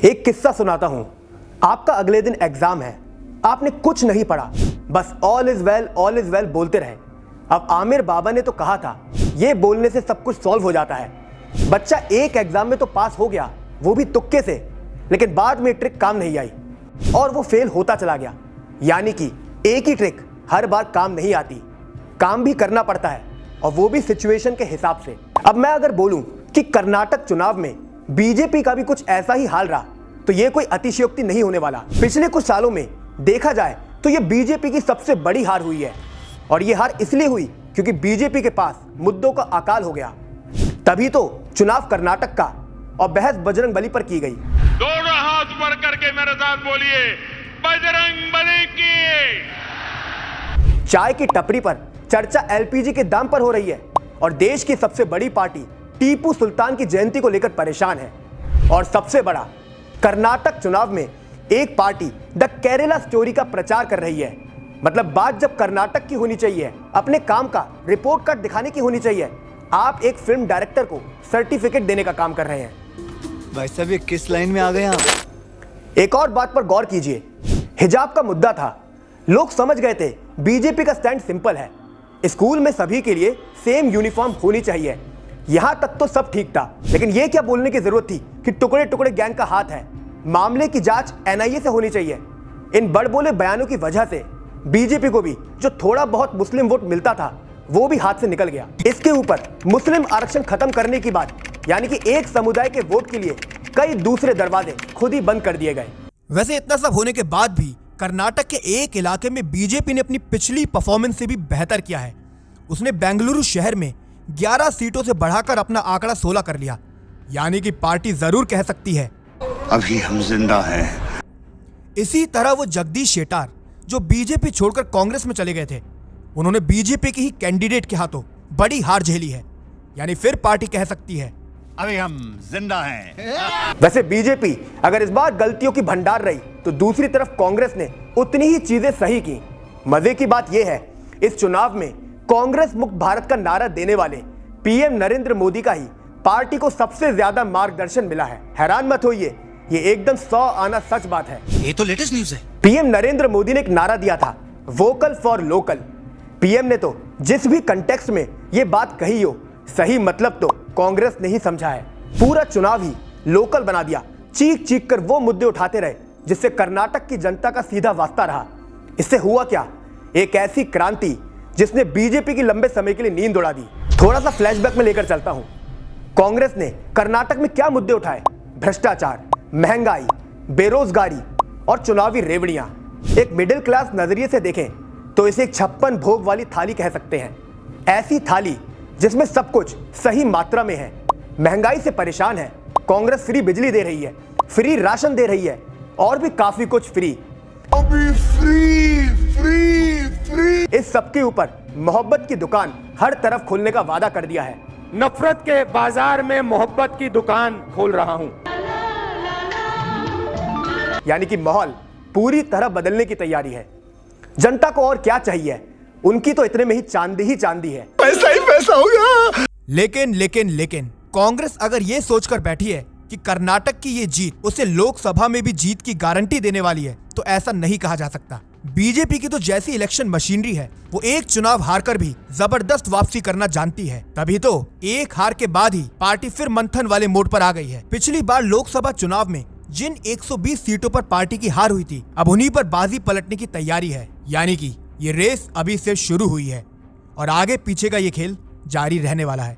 एक किस्सा सुनाता हूं। आपका अगले दिन एग्जाम है, आपने कुछ नहीं पढ़ा, बस ऑल इज वेल बोलते रहे। अब आमिर बाबा ने तो कहा था ये बोलने से सब कुछ सॉल्व हो जाता है। बच्चा एक एग्जाम में तो पास हो गया, वो भी तुक्के से, लेकिन बाद में ट्रिक काम नहीं आई और वो फेल होता चला गया। यानी कि एक ही ट्रिक हर बार काम नहीं आती, काम भी करना पड़ता है और वो भी सिचुएशन के हिसाब से। अब मैं अगर बोलूं कि कर्नाटक चुनाव में बीजेपी का भी कुछ ऐसा ही हाल रहा तो ये कोई अतिशयोक्ति नहीं होने वाला। पिछले कुछ सालों में देखा जाए तो ये बीजेपी की सबसे बड़ी हार हुई है और ये हार इसलिए हुई क्योंकि बीजेपी के पास मुद्दों का अकाल हो गया। तभी तो चुनाव कर्नाटक का और बहस बजरंग बली पर की गई। दोनों हाथ ऊपर करके मेरे साथ बोलिए, बजरंग बली की। चाय की टपरी पर चर्चा एलपीजी के दाम पर हो रही है और देश की सबसे बड़ी पार्टी टीपू सुल्तान की जयंती को लेकर परेशान है। और सबसे बड़ा, कर्नाटक चुनाव में एक पार्टी द केरला स्टोरी का प्रचार कर रही है। मतलब बात जब कर्नाटक की होनी चाहिए, अपने काम का रिपोर्ट कार्ड दिखाने की होनी चाहिए, आप एक फिल्म डायरेक्टर को सर्टिफिकेट देने का काम कर रहे हैं। भाई साहब ये किस लाइन में आ गए आप? एक और बात पर गौर कीजिए, हिजाब का मुद्दा था, लोग समझ गए थे बीजेपी का स्टैंड सिंपल है, स्कूल में सभी के लिए सेम यूनिफॉर्म होनी चाहिए। यहां तक तो सब ठीक था, लेकिन यह क्या बोलने की जरूरत थी कि टुकड़े टुकड़े गैंग का हाथ है, मामले की जांच एनआईए से होनी चाहिए। इन बड़बोले बयानों की वजह से बीजेपी को भी जो थोड़ा बहुत मुस्लिम वोट मिलता था वो भी हाथ से निकल गया। इसके ऊपर मुस्लिम आरक्षण खत्म करने की बात, यानी कि एक समुदाय के वोट के लिए कई दूसरे दरवाजे खुद ही बंद कर दिए गए। वैसे इतना सब होने के बाद भी कर्नाटक के एक इलाके में बीजेपी ने अपनी पिछली परफॉर्मेंस से भी बेहतर किया है। उसने बेंगलुरु शहर में 11 सीटों से बढ़ाकर अपना आंकड़ा 16 कर लिया। यानी कि पार्टी जरूर कह सकती है अभी हम जिंदा हैं। इसी तरह वो जगदीश शेट्टार जो बीजेपी छोड़कर कांग्रेस में चले गए थे, उन्होंने बीजेपी के ही कैंडिडेट के हाथों बड़ी हार झेली है। यानी फिर पार्टी कह सकती है अभी हम जिंदा हैं। वैसे बीजेपी अगर इस बार गलतियों की भंडार रही तो दूसरी तरफ कांग्रेस ने उतनी ही चीजें सही की। मजे की बात यह है, इस चुनाव में कांग्रेस मुक्त भारत का नारा देने वाले पीएम नरेंद्र मोदी का ही पार्टी को सबसे ज्यादा मार्गदर्शन मिला है। हैरान मत होइए, ये एकदम 100 आना सच बात है। ये तो लेटेस्ट न्यूज है। पीएम नरेंद्र मोदी ने एक नारा दिया था, वोकल फॉर लोकल। पीएम ने तो जिस भी कंटेक्स्ट में ये बात कही हो, सही मतलब तो कांग्रेस ने ही समझा है। पूरा चुनाव ही लोकल बना दिया, चीख चीख कर वो मुद्दे उठाते रहे जिससे कर्नाटक की जनता का सीधा वास्ता रहा। इससे हुआ क्या, एक ऐसी क्रांति जिसने बीजेपी की लंबे समय के लिए नींद उड़ा दी। थोड़ा सा फ्लैशबैक में लेकर चलता हूं। कांग्रेस ने कर्नाटक में क्या मुद्दे उठाए? भ्रष्टाचार, महंगाई, बेरोजगारी और चुनावी रेवड़ियां। एक मिडिल क्लास नजरिए से देखें तो इसे एक 56 भोग वाली थाली कह सकते हैं। ऐसी थाली जिसमें सब कुछ सही मात्रा में है। महंगाई से परेशान है, कांग्रेस फ्री बिजली दे रही है, फ्री राशन दे रही है और भी काफी कुछ फ्री। अभी फ्री फ्री फ्री। इस सब के ऊपर मोहब्बत की दुकान हर तरफ खोलने का वादा कर दिया है। नफरत के बाजार में मोहब्बत की दुकान खोल रहा हूं। यानी कि माहौल पूरी तरह बदलने की तैयारी है। जनता को और क्या चाहिए, उनकी तो इतने में ही चांदी है। पैसा ही पैसा होगा। लेकिन कांग्रेस अगर ये सोचकर बैठी है कि कर्नाटक की ये जीत उसे लोकसभा में भी जीत की गारंटी देने वाली है, तो ऐसा नहीं कहा जा सकता। बीजेपी की तो जैसी इलेक्शन मशीनरी है, वो एक चुनाव हारकर भी जबरदस्त वापसी करना जानती है। तभी तो एक हार के बाद ही पार्टी फिर मंथन वाले मोड पर आ गई है। पिछली बार लोकसभा चुनाव में जिन 120 सीटों पर पार्टी की हार हुई थी, अब उन्हीं पर बाजी पलटने की तैयारी है। यानी कि ये रेस अभी से शुरू हुई है और आगे पीछे का ये खेल जारी रहने वाला है।